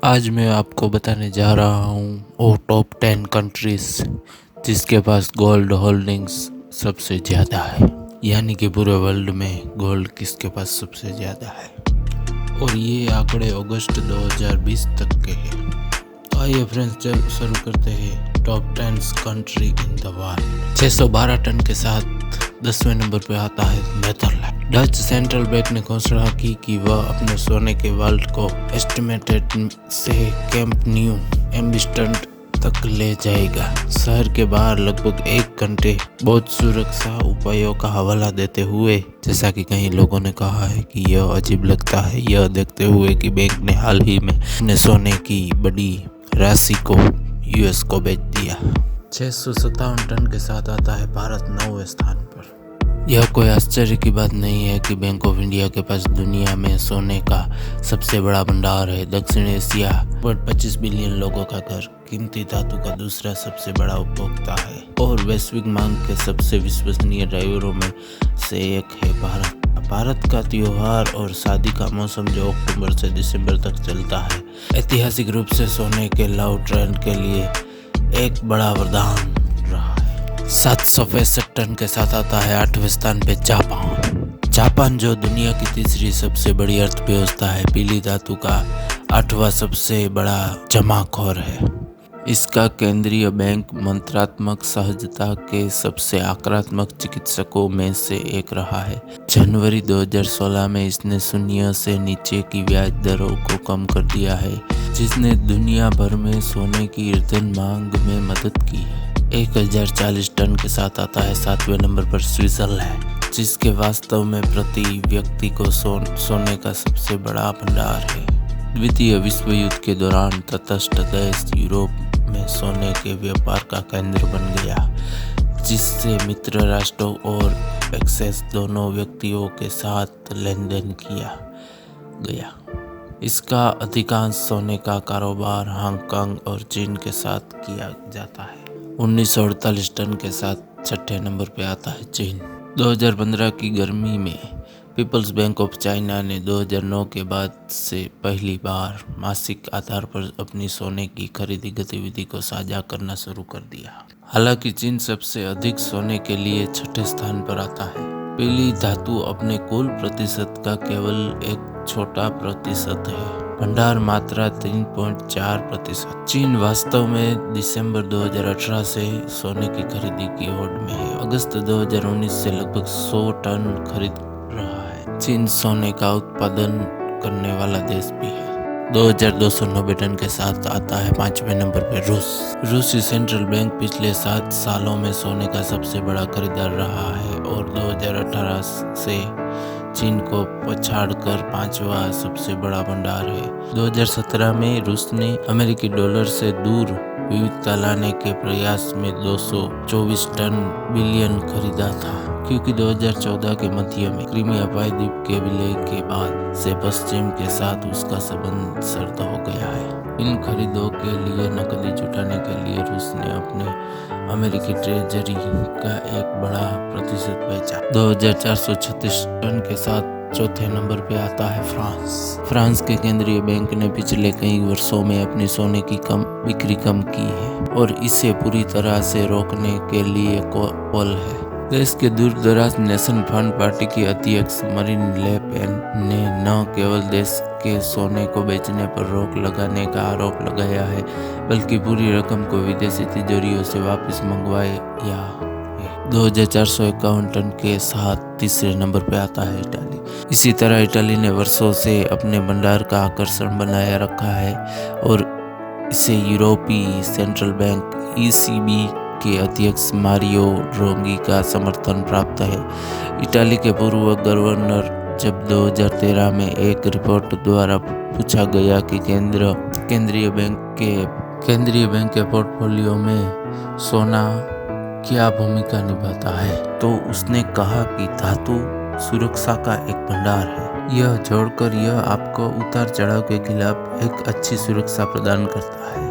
आज मैं आपको बताने जा रहा हूँ वो टॉप 10 कंट्रीज जिसके पास गोल्ड होल्डिंग्स सबसे ज़्यादा है, यानी कि पूरे वर्ल्ड में गोल्ड किसके पास सबसे ज़्यादा है। और ये आंकड़े अगस्त 2020 तक के हैं। तो आइए फ्रेंड्स, चल शुरू करते हैं। Top 10 country in the world. 612 ton के साथ 10वें नंबर पे आता है नेदरलैंड। डच सेंट्रल बैंक ने घोषणा की कि वह अपने सोने के वाल्ट को एस्टिमेटेड से कैंप न्यू एम्स्टर्डम तक ले जाएगा। शहर के बाहर लगभग 1 घंटे बहुत सुरक्षा उपायों का हवाला देते हुए, जैसा कि कई लोगों ने कहा है कि यह अजीब लगता है, यह देखते हुए कि बैंक ने हाल ही में अपने सोने की बड़ी राशि को यूएस को बेच दिया। 657 टन के साथ आता है भारत 9वें स्थान पर। यह कोई आश्चर्य की बात नहीं है कि बैंक ऑफ इंडिया के पास दुनिया में सोने का सबसे बड़ा भंडार है। दक्षिण एशिया पर 25 बिलियन लोगों का घर, कीमती धातु का दूसरा सबसे बड़ा उपभोक्ता है और वैश्विक मांग के सबसे विश्वसनीय ड्राइवरों में से एक है भारत का त्योहार और शादी का मौसम जो अक्टूबर से दिसंबर तक चलता है, ऐतिहासिक रूप से सोने के लव ट्रेंड के लिए एक बड़ा वरदान रहा है। 765 टन के साथ आता है 8वें स्थान पे जापान, जो दुनिया की तीसरी सबसे बड़ी अर्थव्यवस्था है, पीली धातु का 8वां सबसे बड़ा जमाखोर है। इसका केंद्रीय बैंक मंत्रात्मक सहजता के सबसे आक्रामक चिकित्सकों में से एक रहा है। जनवरी 2016 में इसने शून्य से नीचे की ब्याज दरों को कम कर दिया है, जिसने दुनिया भर में सोने की ईंधन मांग में मदद की है। 1040 टन के साथ आता है 7वें नंबर पर स्विट्जरलैंड, जिसके वास्तव में प्रति व्यक्ति को सोने का सबसे बड़ा भंडार है। द्वितीय विश्व युद्ध के दौरान तटस्थ देश यूरोप में सोने के व्यापार का केंद्र बन गया, जिससे मित्र राष्ट्रों और एक्सेस दोनों व्यक्तियों के साथ लेन देन किया गया। इसका अधिकांश सोने का कारोबार हांगकांग और चीन के साथ किया जाता है। 1948 टन के साथ 6ठे नंबर पे आता है चीन। 2015 की गर्मी में पीपल्स बैंक ऑफ चाइना ने 2009 के बाद से पहली बार मासिक आधार पर अपनी सोने की खरीदी गतिविधि को साझा करना शुरू कर दिया। हालांकि चीन सबसे अधिक सोने के लिए 6ठे स्थान पर आता है। पीली धातु अपने कुल प्रतिशत का केवल एक छोटा प्रतिशत है, भंडार मात्रा 3.4%। चीन वास्तव में दिसंबर 2018 से सोने की खरीदी की होड़ में है। अगस्त 2019 से लगभग 100 टन खरीद रहा है। चीन सोने का उत्पादन करने वाला देश भी है। 2290 टन के साथ आता है 5वें नंबर पर रूसी सेंट्रल बैंक पिछले 7 सालों में सोने का सबसे बड़ा खरीदार रहा है और 2018 से चीन को पछाड़कर 5वां सबसे बड़ा भंडार है। 2017 में रूस ने अमेरिकी डॉलर से दूर विविधता लाने के प्रयास में 224 टन बिलियन खरीदा था, क्योंकि 2014 के मध्य में क्रीमिया प्रायद्वीप के विलय के बाद से पश्चिम के साथ उसका संबंध शर्त हो गया है। इन खरीदों के लिए नकदी जुटाने के लिए रूस ने अपने अमेरिकी ट्रेजरी का एक बड़ा प्रतिशत बेचा। 2436 टन के साथ चौथे नंबर पे आता है फ्रांस के केंद्रीय बैंक ने पिछले कई वर्षों में अपनी सोने की बिक्री कम की है और इसे पूरी तरह से रोकने के लिए कॉल है। देश के दूर दराज नेशन फंड पार्टी की अध्यक्ष मरीन ले पेन ने न केवल देश के सोने को बेचने पर रोक लगाने का आरोप लगाया है, बल्कि पूरी रकम को विदेशी तिजोरियों से वापस मंगवाया है। 2451 टन के साथ तीसरे नंबर पर आता है इटाली। इसी तरह इटाली ने वर्षों से अपने भंडार का आकर्षण बनाए रखा है और इसे यूरोपीय सेंट्रल बैंक ECB के अध्यक्ष मारियो ड्राघी का समर्थन प्राप्त है। इटाली के पूर्व गवर्नर जब 2013 में एक रिपोर्ट द्वारा पूछा गया कि केंद्रीय बैंक के पोर्टफोलियो में सोना क्या भूमिका निभाता है, तो उसने कहा कि धातु सुरक्षा का एक भंडार है। यह जोड़कर यह आपको उतार चढ़ाव के खिलाफ एक अच्छी सुरक्षा प्रदान करता है,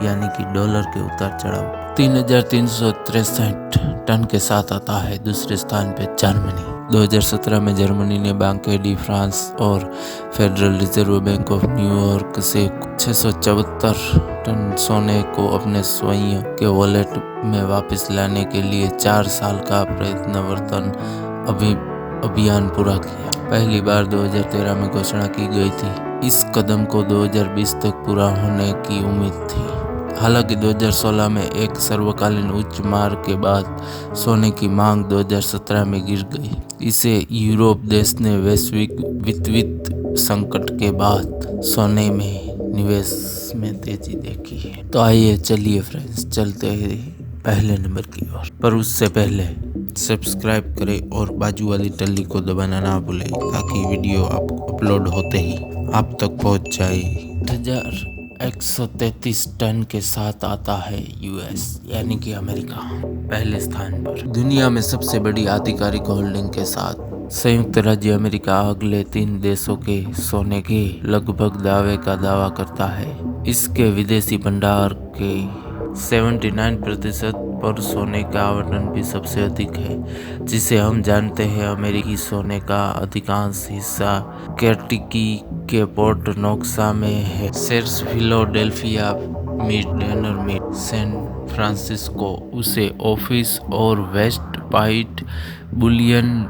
यानी कि डॉलर के उतार चढ़ाव। 3363 टन के साथ आता है दूसरे स्थान पे जर्मनी। 2017 में जर्मनी ने बांके डी फ्रांस और federal reserve bank of New York से 674 टन सोने को अपने स्वयं के वॉलेट में वापस लाने के लिए 4 साल का प्रयत्नवर्तन अभियान पूरा किया। पहली बार 2013 में घोषणा की गई थी। इस कदम को 2020 तक पूरा होने की उम्मीद थी। हालांकि 2016 में एक सर्वकालीन उच्च मार के बाद सोने की मांग 2017 में गिर गई। इसे यूरोप देश ने वैश्विक वित्तीय संकट के बाद सोने में निवेश में तेजी देखी है। तो आइए चलिए फ्रेंड्स चलते हैं पहले नंबर की ओर, पर उससे पहले सब्सक्राइब करें और बाजू वाली टल्ली को दबाना ना भूलें ताकि वीडियो अपलोड होते ही आप तक पहुंच जाए। 133 टन के साथ आता है यूएस यानी कि अमेरिका पहले स्थान पर। दुनिया में सबसे बड़ी आधिकारिक होल्डिंग के साथ संयुक्त राज्य अमेरिका अगले 3 देशों के सोने के लगभग दावे का दावा करता है। इसके विदेशी भंडार के 79% पर सोने का आवंटन भी सबसे अधिक है, जिसे हम जानते हैं। अमेरिकी सोने का अधिकांश हिस्सा केंटकी के पोर्ट नोक्सा में है। शेर्स फिलाडेल्फिया मिडनर में सैन फ्रांसिस्को उसे ऑफिस और वेस्ट पॉइंट बुलियन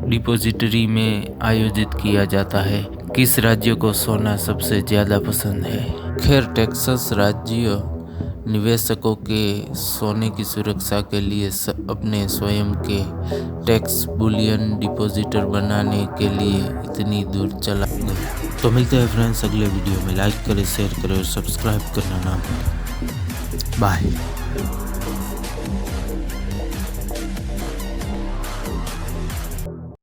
डिपोजिटरी में आयोजित किया जाता है। किस राज्य को सोना सबसे ज्यादा पसंद है? खैर, टेक्सास राज्य निवेशकों के सोने की सुरक्षा के लिए अपने स्वयं के टैक्स बुलियन डिपॉजिटर बनाने के लिए इतनी दूर चला गया। तो मिलते हैं फ्रेंड्स अगले वीडियो में। लाइक करें, शेयर करें और सब्सक्राइब करना ना भूलें। बाय।